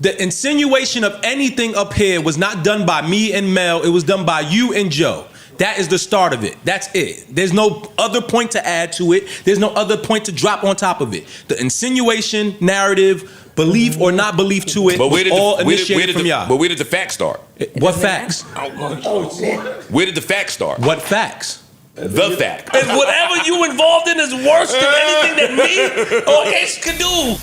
The insinuation of anything up here was not done by me and Mel. It was done by you and Joe. That is the start of it. That's it. There's no other point to add to it. There's no other point to drop on top of it. The insinuation, narrative, belief or not belief to it was all initiated from y'all. But where did the facts start? What facts? Where did the facts start? What facts? The fact. And whatever you involved in is worse than anything that me or Ish could do.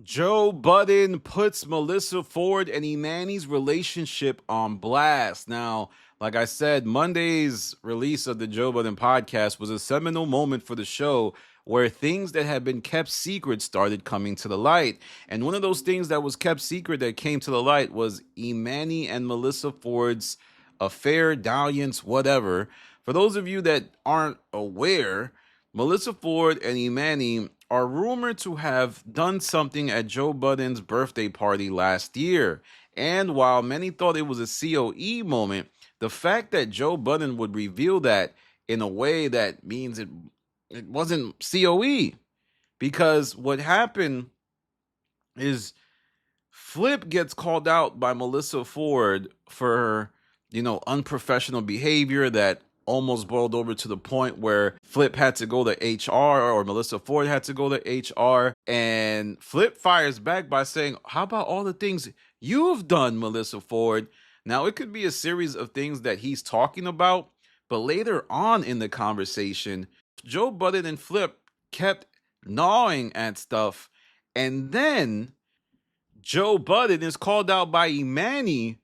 Joe Budden puts Melyssa Ford and Emanny's relationship on blast. Now, like I said, Monday's release of the Joe Budden podcast was a seminal moment for the show where things that had been kept secret started coming to the light. And one of those things that was kept secret that came to the light was Emanny and Melyssa Ford's affair, dalliance, whatever. For those of you that aren't aware, Melyssa Ford and Emanny are rumored to have done something at Joe Budden's birthday party last year. And while many thought it was a COE moment, the fact that Joe Budden would reveal that in a way that means it wasn't COE. Because what happened is Flip gets called out by Melyssa Ford for her, unprofessional behavior that almost boiled over to the point where Flip had to go to HR, or Melyssa Ford had to go to HR, and Flip fires back by saying, how about all the things you've done, Melyssa Ford? Now, it could be a series of things that he's talking about, but later on in the conversation, Joe Budden and Flip kept gnawing at stuff, and then Joe Budden is called out by Emanny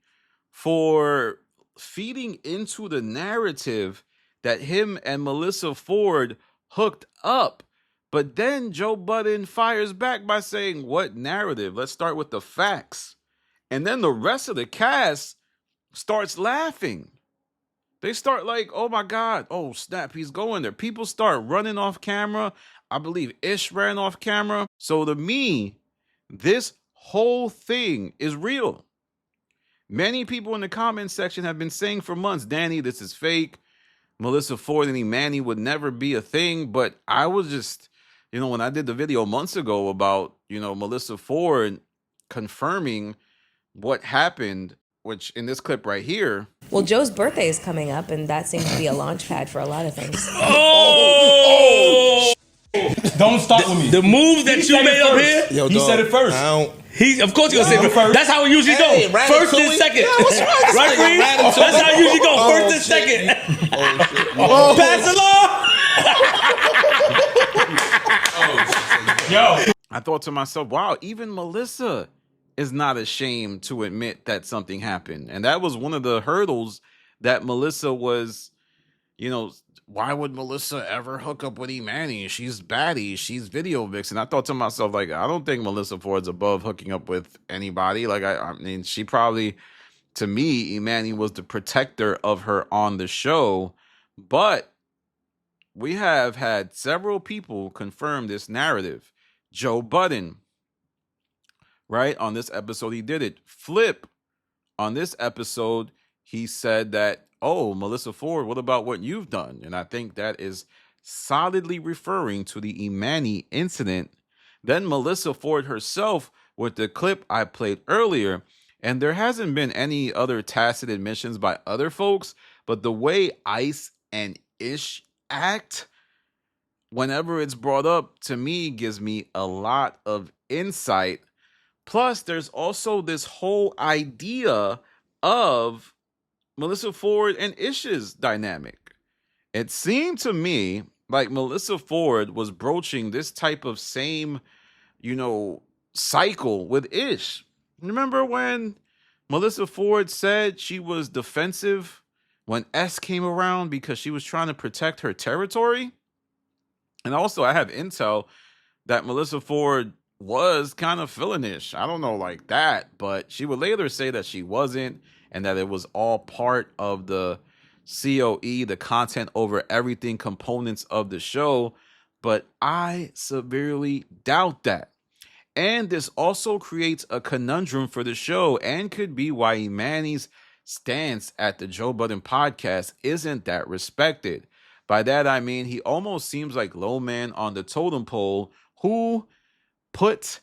for feeding into the narrative that him and Melyssa Ford hooked up. But then Joe Budden fires back by saying, what narrative? Let's start with the facts. And then the rest of the cast starts laughing. They start like, oh my God, oh snap, he's going there. People start running off camera. I believe Ish ran off camera. So to me, this whole thing is real. Many people in the comments section have been saying for months, Danny, this is fake. Melyssa Ford and Emanny would never be a thing. But I was just, when I did the video months ago about, Melyssa Ford confirming what happened, which in this clip right here. Well, Joe's birthday is coming up, and that seems to be a launch pad for a lot of things. Don't start with me. The move that you made up here. Yo, he said it first. Of course, he's gonna say it first. That's how it usually goes. First and second. Right, Green? That's how it usually goes. First and second. Pass along. Yo. I thought to myself, wow, even Melyssa is not ashamed to admit that something happened. And that was one of the hurdles that Melyssa was, why would Melyssa ever hook up with Emanny? She's baddie. She's video vixen. I thought to myself, I don't think Melyssa Ford's above hooking up with anybody. I mean, she probably, to me, Emanny was the protector of her on the show. But we have had several people confirm this narrative. Joe Budden, right? On this episode, he did it. Flip, on this episode, he said that, oh, Melyssa Ford, what about what you've done? And I think that is solidly referring to the Emanny incident. Then Melyssa Ford herself with the clip I played earlier. And there hasn't been any other tacit admissions by other folks, but the way Ice and Ish act whenever it's brought up, to me, gives me a lot of insight. Plus, there's also this whole idea of Melyssa Ford and Ish's dynamic. It seemed to me like Melyssa Ford was broaching this type of same, cycle with Ish. Remember when Melyssa Ford said she was defensive when S came around because she was trying to protect her territory? And also, I have intel that Melyssa Ford was kind of feeling Ish. I don't know like that, but she would later say that she wasn't, and that it was all part of the COE, the content over everything components of the show. But I severely doubt that. And this also creates a conundrum for the show and could be why Emanny's stance at the Joe Budden podcast isn't that respected. By that, I mean he almost seems like low man on the totem pole who put,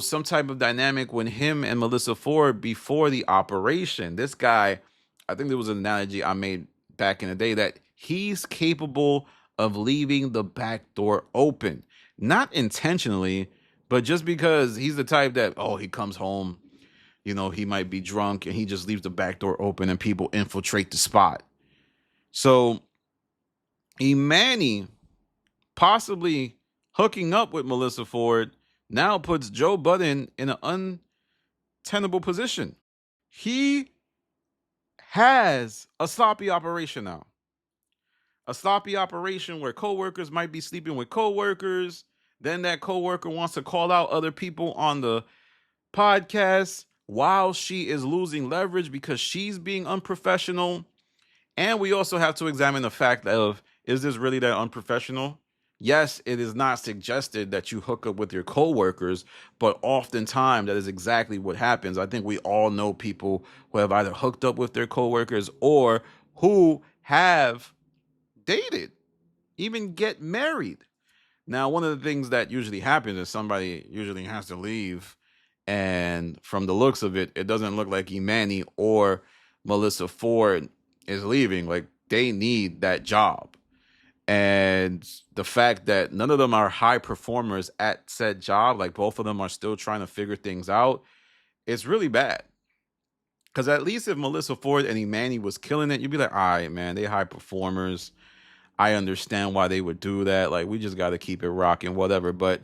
some type of dynamic with him and Melyssa Ford before the operation. This guy, I think there was an analogy I made back in the day that he's capable of leaving the back door open. Not intentionally, but just because he's the type that, he comes home, he might be drunk and he just leaves the back door open and people infiltrate the spot. So Emanny possibly hooking up with Melyssa Ford now puts Joe Budden in an untenable position. He has a sloppy operation now. A sloppy operation where coworkers might be sleeping with coworkers. Then that coworker wants to call out other people on the podcast while she is losing leverage because she's being unprofessional. And we also have to examine the fact of, is this really that unprofessional? Yes, it is not suggested that you hook up with your coworkers, but oftentimes that is exactly what happens. I think we all know people who have either hooked up with their coworkers or who have dated, even get married. Now, one of the things that usually happens is somebody usually has to leave. And from the looks of it, it doesn't look like Emanny or Melyssa Ford is leaving. Like, they need that job. And the fact that none of them are high performers at said job, like both of them are still trying to figure things out, it's really bad. Because at least if Melyssa Ford and Emanny was killing it, you'd be like, all right, man, they high performers. I understand why they would do that. Like, we just got to keep it rocking, whatever. But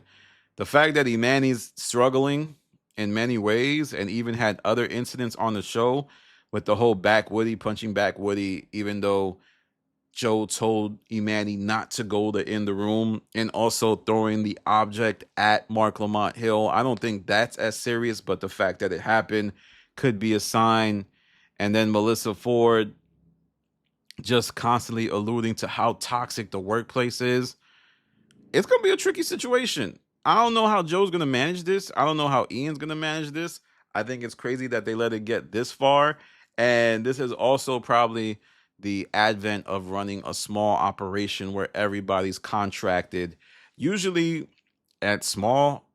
the fact that Emanny's struggling in many ways and even had other incidents on the show with the whole punching back Woody, even though Joe told Emanny not to go in the room, and also throwing the object at Mark Lamont Hill. I don't think that's as serious, but the fact that it happened could be a sign. And then Melyssa Ford just constantly alluding to how toxic the workplace is. It's going to be a tricky situation. I don't know how Joe's going to manage this. I don't know how Ian's going to manage this. I think it's crazy that they let it get this far. And this is also probably the advent of running a small operation where everybody's contracted. Usually at small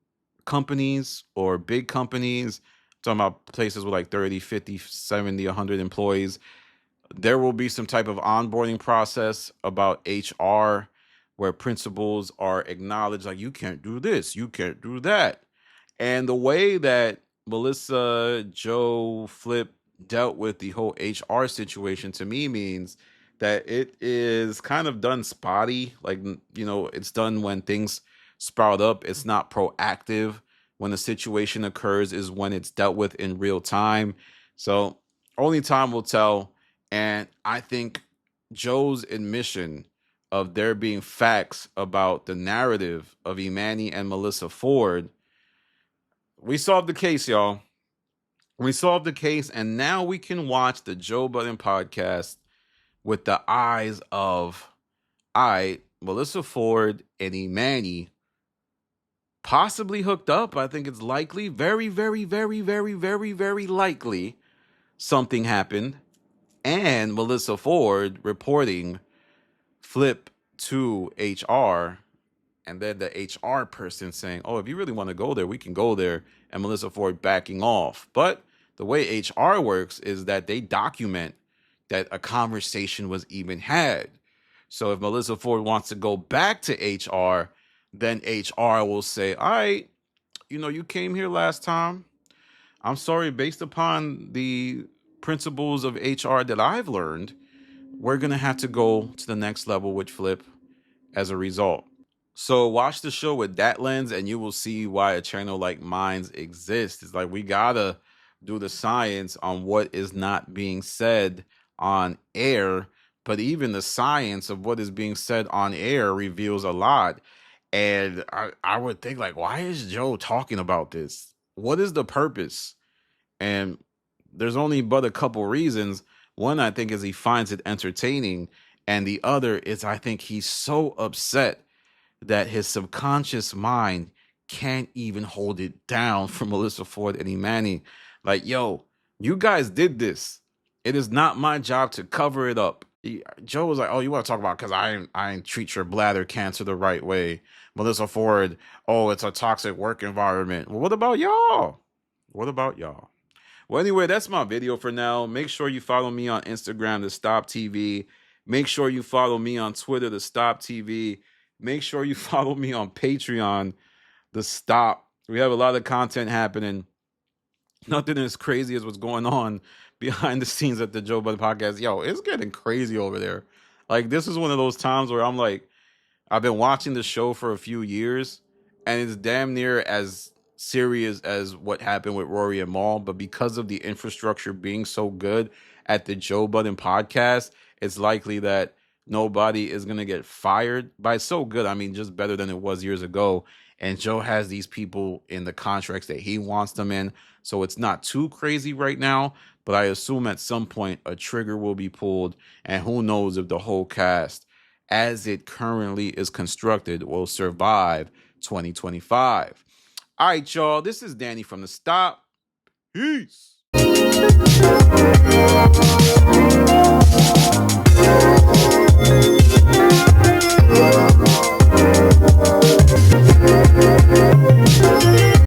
companies or big companies, I'm talking about places with like 30, 50, 70, 100 employees, there will be some type of onboarding process about HR where principals are acknowledged, like, you can't do this, you can't do that. And the way that Melyssa, Joe, Flip dealt with the whole HR situation to me means that it is kind of done spotty. Like, it's done when things sprout up. It's not proactive. When the situation occurs is when it's dealt with in real time. So only time will tell. And I think Joe's admission of there being facts about the narrative of Emanny and Melyssa Ford, we solved the case, y'all. We solved the case, and now we can watch the Joe Budden podcast with the eyes of, Melyssa Ford and Emanny possibly hooked up. I think it's likely, very, very, very, very, very, very likely something happened. And Melyssa Ford reporting Flip to HR, and then the HR person saying, if you really want to go there, we can go there, and Melyssa Ford backing off. But the way HR works is that they document that a conversation was even had. So if Melyssa Ford wants to go back to HR, then HR will say, all right, you came here last time. I'm sorry, based upon the principles of HR that I've learned, we're going to have to go to the next level with Flip as a result. So watch the show with that lens, and you will see why a channel like Minds exists. It's like, we gotta do the science on what is not being said on air, but even the science of what is being said on air reveals a lot. And I would think, like, why is Joe talking about this? What is the purpose? And there's only but a couple reasons. One, I think, is he finds it entertaining, and the other is I think he's so upset that his subconscious mind can't even hold it down for Melyssa Ford and Emanny. Like, yo, you guys did this. It is not my job to cover it up. Joe was like, you want to talk about because I ain't treat your bladder cancer the right way. Melyssa Ford, oh, it's a toxic work environment. Well, what about y'all? What about y'all? Well, anyway, that's my video for now. Make sure you follow me on Instagram, The Stop TV. Make sure you follow me on Twitter, The Stop TV. Make sure you follow me on Patreon, The Stop. We have a lot of content happening. Nothing as crazy as what's going on behind the scenes at the Joe Budden podcast. Yo, it's getting crazy over there. Like, this is one of those times where I'm like, I've been watching the show for a few years, and it's damn near as serious as what happened with Rory and Mal, but because of the infrastructure being so good at the Joe Budden podcast, it's likely that nobody is going to get fired. By so good, I mean just better than it was years ago. And Joe has these people in the contracts that he wants them in, so it's not too crazy right now, but I assume at some point a trigger will be pulled, and who knows if the whole cast, as it currently is constructed, will survive 2025. All right, y'all, this is Danny from The Stop. Peace.